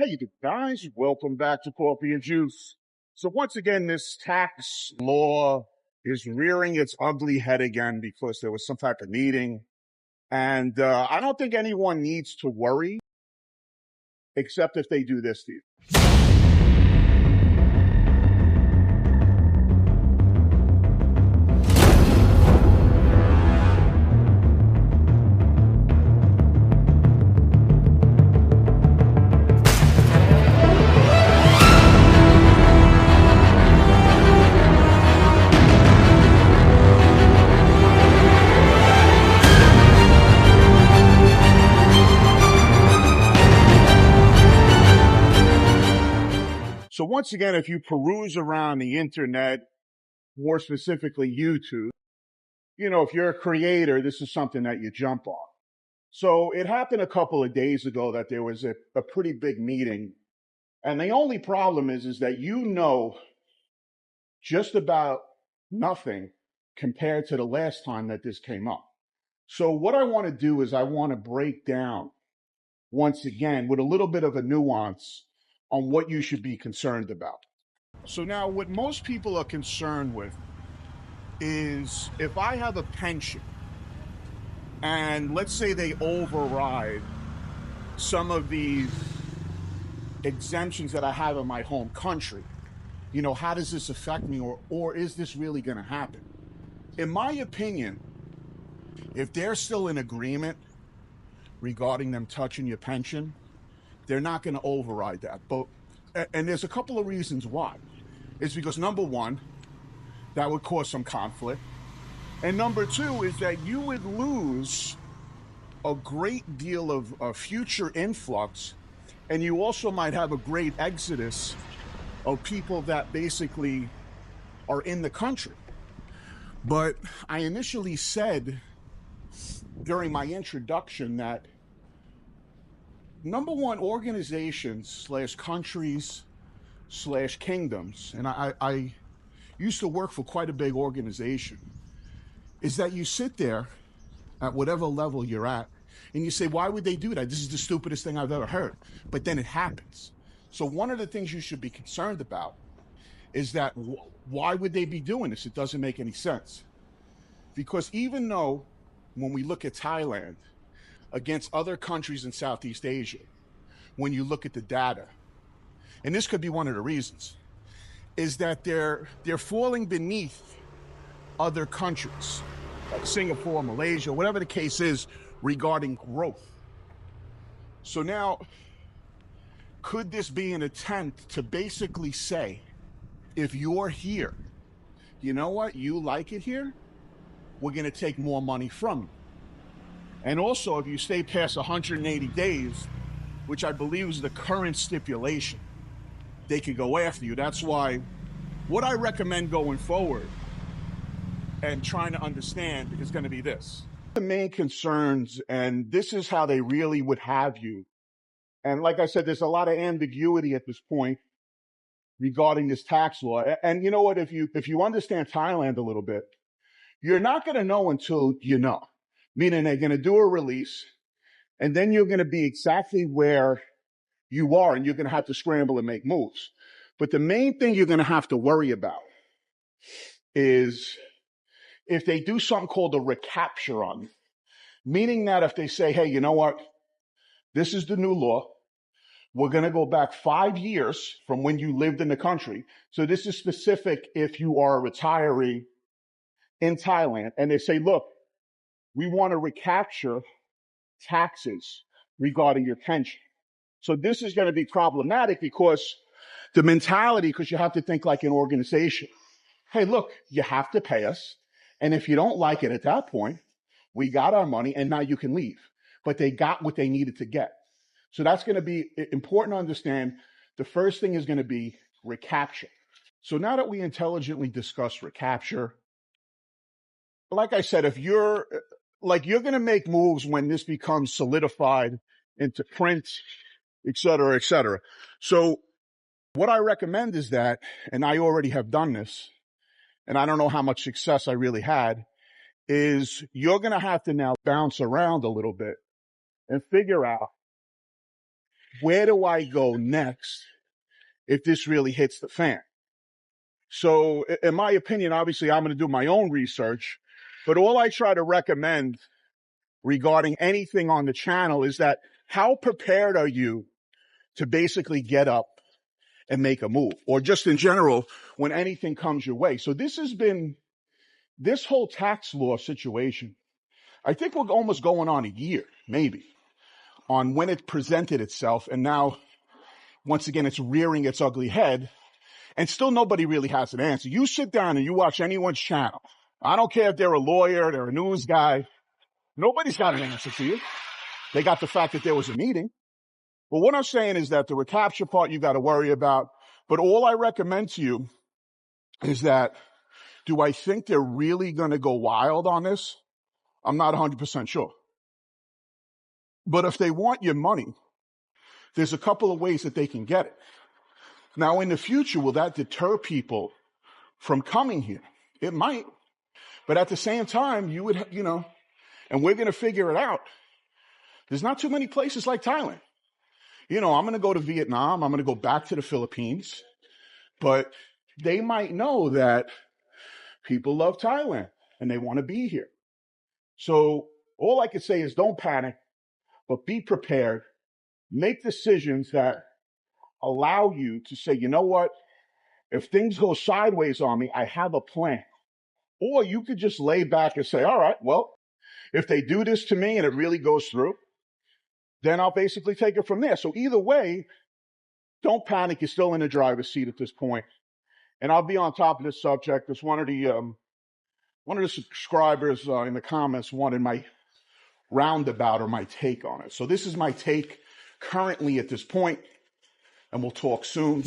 Hey you guys, welcome back to Coffee and Juice. So once again, this tax law is rearing its ugly head again because there was some type of meeting. And I don't think anyone needs to worry except if they do this to you. So once again, if you peruse around the internet, more specifically YouTube, if you're a creator, this is something that you jump on. So it happened a couple of days ago that there was a pretty big meeting. And the only problem is that just about nothing compared to the last time that this came up. So what I want to do is I want to break down once again with a little bit of a nuance on what you should be concerned about. So now what most people are concerned with is if I have a pension and let's say they override some of these exemptions that I have in my home country, how does this affect me or is this really going to happen? In my opinion, if they're still in agreement regarding them touching your pension, they're not going to override that. And there's a couple of reasons why. It's because number one, that would cause some conflict. And number two is that you would lose a great deal of future influx. And you also might have a great exodus of people that basically are in the country. But I initially said during my introduction that number one, organizations / countries / kingdoms, and I used to work for quite a big organization, is that you sit there at whatever level you're at and you say, why would they do that? This is the stupidest thing I've ever heard. But then it happens. So one of the things you should be concerned about is that why would they be doing this? It doesn't make any sense. Because even though when we look at Thailand against other countries in Southeast Asia, when you look at the data, and this could be one of the reasons, is that they're falling beneath other countries, like Singapore, Malaysia, whatever the case is regarding growth. So now, could this be an attempt to basically say, if you're here, you know what, you like it here, we're going to take more money from you. And also, if you stay past 180 days, which I believe is the current stipulation, they could go after you. That's why what I recommend going forward and trying to understand is going to be this. The main concerns, and this is how they really would have you. And like I said, there's a lot of ambiguity at this point regarding this tax law. And you know what, if you understand Thailand a little bit, you're not going to know until you know. Meaning they're going to do a release, and then you're going to be exactly where you are, and you're going to have to scramble and make moves. But the main thing you're going to have to worry about is if they do something called a recapture on you, meaning that if they say, hey, you know what, this is the new law. We're going to go back 5 years from when you lived in the country. So this is specific if you are a retiree in Thailand. And they say, look, we want to recapture taxes regarding your pension. So this is going to be problematic because the mentality, because you have to think like an organization. Hey, look, you have to pay us. And if you don't like it at that point, we got our money and now you can leave. But they got what they needed to get. So that's going to be important to understand. The first thing is going to be recapture. So now that we intelligently discuss recapture, like I said, if you're going to make moves when this becomes solidified into print, et cetera, et cetera. So what I recommend is that, and I already have done this, and I don't know how much success I really had, is you're going to have to now bounce around a little bit and figure out, where do I go next if this really hits the fan? So in my opinion, obviously I'm going to do my own research, but all I try to recommend regarding anything on the channel is that how prepared are you to basically get up and make a move, or just in general, when anything comes your way. So this whole tax law situation, I think we're almost going on a year, maybe, on when it presented itself. And now, once again, it's rearing its ugly head, and still nobody really has an answer. You sit down and you watch anyone's channel. I don't care if they're a lawyer, they're a news guy. Nobody's got an answer to you. They got the fact that there was a meeting. But what I'm saying is that the recapture part you got to worry about. But all I recommend to you is that, do I think they're really going to go wild on this? I'm not 100% sure. But if they want your money, there's a couple of ways that they can get it. Now, in the future, will that deter people from coming here? It might. But at the same time, you would, and we're going to figure it out. There's not too many places like Thailand. I'm going to go to Vietnam. I'm going to go back to the Philippines. But they might know that people love Thailand and they want to be here. So all I could say is don't panic, but be prepared. Make decisions that allow you to say, you know what? If things go sideways on me, I have a plan. Or you could just lay back and say, all right, well, if they do this to me and it really goes through, then I'll basically take it from there. So either way, don't panic. You're still in the driver's seat at this point. And I'll be on top of this subject. There's one of the subscribers in the comments wanted my roundabout or my take on it. So this is my take currently at this point, and we'll talk soon.